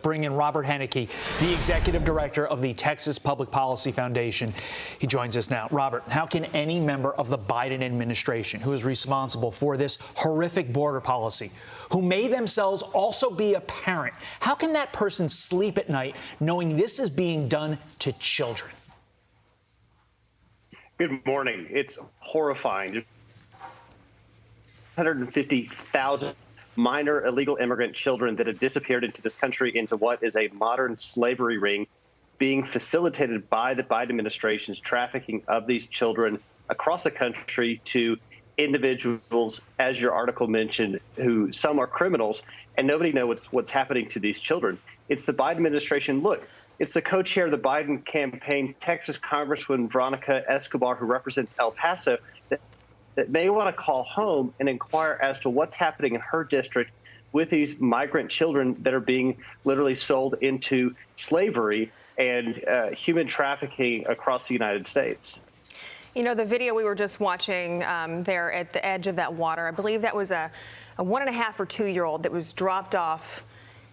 bring in Robert Henneke, the executive director of the Texas Public Policy Foundation. He joins us now. Robert, how can any member of the Biden administration who is responsible for this horrific border policy, who may themselves also be a parent, how can that person sleep at night knowing this is being done to children? Good morning. It's horrifying. 150,000 minor illegal immigrant children that have disappeared into this country into what is a modern slavery ring being facilitated by the Biden administration's trafficking of these children across the country to individuals, as your article mentioned, who some are criminals, and nobody knows what's happening to these children. It's the Biden administration. Look, it's the co-chair of the Biden campaign, Texas Congresswoman Veronica Escobar, who represents El Paso, that may want to call home and inquire as to what's happening in her district with these migrant children that are being literally sold into slavery and human trafficking across the United States. You know, the video we were just watching there at the edge of that water, I believe that was a 1.5 or 2-year-old that was dropped off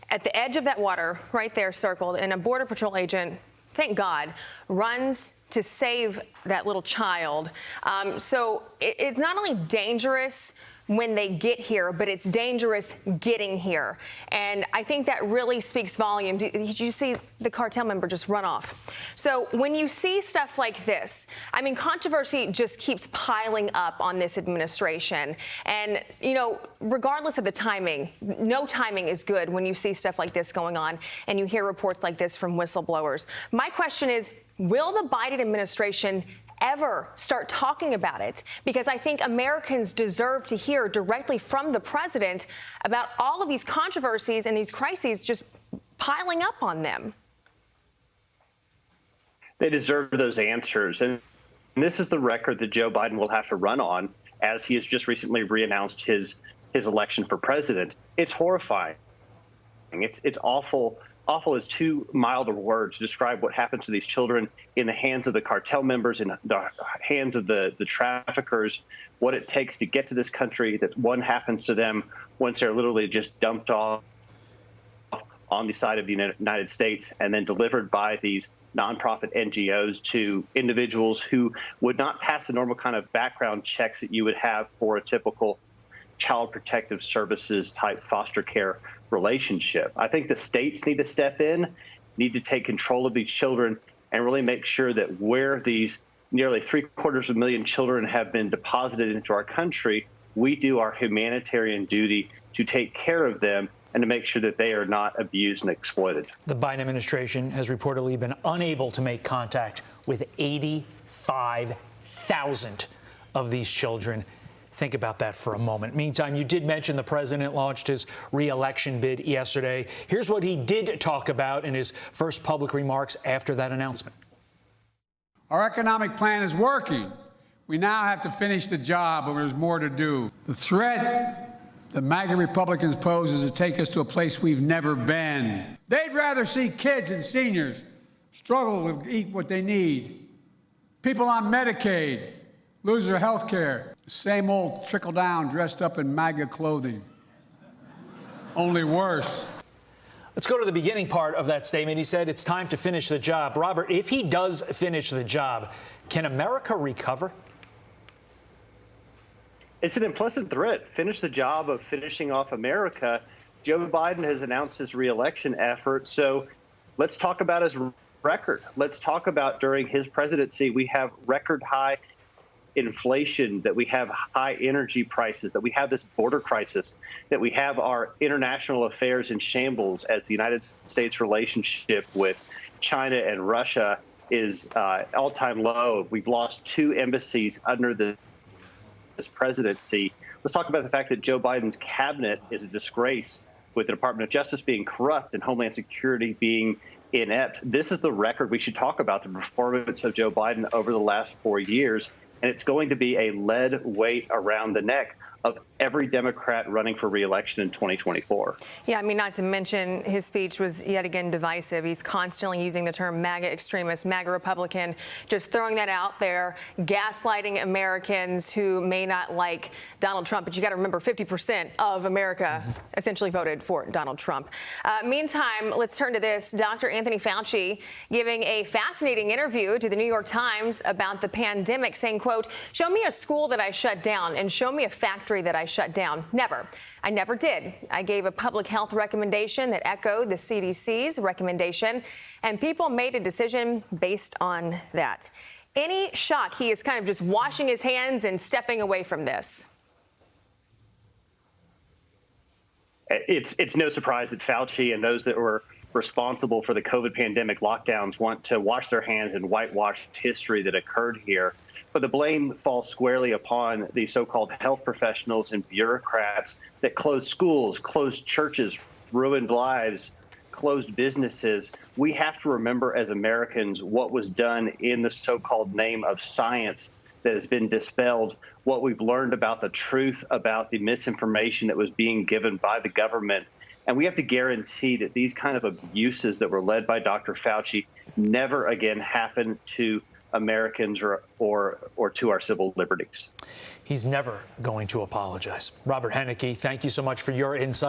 at the edge of that water right there circled, and a Border Patrol agent, thank God, runs to save that little child. So it's not only dangerous when they get here, but it's dangerous getting here. And I think that really speaks volume. Did you see the cartel member just run off? So when you see stuff like this, I mean, controversy just keeps piling up on this administration. And, you know, regardless of the timing, no timing is good when you see stuff like this going on and you hear reports like this from whistleblowers. My question is, will the Biden administration ever start talking about it? Because I think Americans deserve to hear directly from the president about all of these controversies and these crises just piling up on them. They deserve those answers. And this is the record that Joe Biden will have to run on, as he has just recently reannounced his election for president. It's horrifying. It's awful. Awful is too mild a word to describe what happened to these children in the hands of the cartel members, in the hands of the traffickers, what it takes to get to this country, that one happens to them once they're literally just dumped off on the side of the United States and then delivered by these nonprofit NGOs to individuals who would not pass the normal kind of background checks that you would have for a typical child protective services type foster care relationship. I think the states need to step in, need to take control of these children and really make sure that where these nearly 750,000 children have been deposited into our country, we do our humanitarian duty to take care of them and to make sure that they are not abused and exploited. The Biden administration has reportedly been unable to make contact with 85,000 of these children. Think about that for a moment. Meantime, you did mention the president launched his re-election bid yesterday. Here's what he did talk about in his first public remarks after that announcement. Our economic plan is working. We now have to finish the job, but there's more to do. The threat that MAGA Republicans pose is to take us to a place we've never been. They'd rather see kids and seniors struggle to eat what they need. People on Medicaid lose their health care. Same old trickle down dressed up in MAGA clothing. Only worse. Let's go to the beginning part of that statement. He said it's time to finish the job. Robert, if he does finish the job, can America recover? It's an implicit threat. Finish the job of finishing off America. Joe Biden has announced his reelection effort. So let's talk about his record. Let's talk about during his presidency, we have record high inflation, that we have high energy prices, that we have this border crisis, that we have our international affairs in shambles as the United States relationship with China and Russia is all-time low. We've lost 2 embassies under this presidency. Let's talk about the fact that Joe Biden's cabinet is a disgrace, with the Department of Justice being corrupt and Homeland Security being inept. This is the record we should talk about, the performance of Joe Biden over the last 4 years. And it's going to be a lead weight around the neck of every Democrat running for re-election in 2024. Yeah, I mean, not to mention his speech was yet again divisive. He's constantly using the term MAGA extremist, MAGA Republican, just throwing that out there, gaslighting Americans who may not like Donald Trump. But you got to remember, 50% of America essentially voted for Donald Trump. Meantime, let's turn to this. Dr. Anthony Fauci giving a fascinating interview to the New York Times about the pandemic, saying, quote, "Show me a school that I shut down and show me a factory that I shut down. Never. I never did. I gave a public health recommendation that echoed the CDC's recommendation, and people made a decision based on that." Any shock he is kind of just washing his hands and stepping away from this? It's no surprise that Fauci and those that were responsible for the COVID pandemic lockdowns want to wash their hands and whitewash history that occurred here. But the blame falls squarely upon the so-called health professionals and bureaucrats that closed schools, closed churches, ruined lives, closed businesses. We have to remember as Americans what was done in the so-called name of science that has been dispelled, what we've learned about the truth about the misinformation that was being given by the government. And we have to guarantee that these kind of abuses that were led by Dr. Fauci never again happen to Americans or to our civil liberties. He's never going to apologize. Robert Henneke, thank you so much for your insight.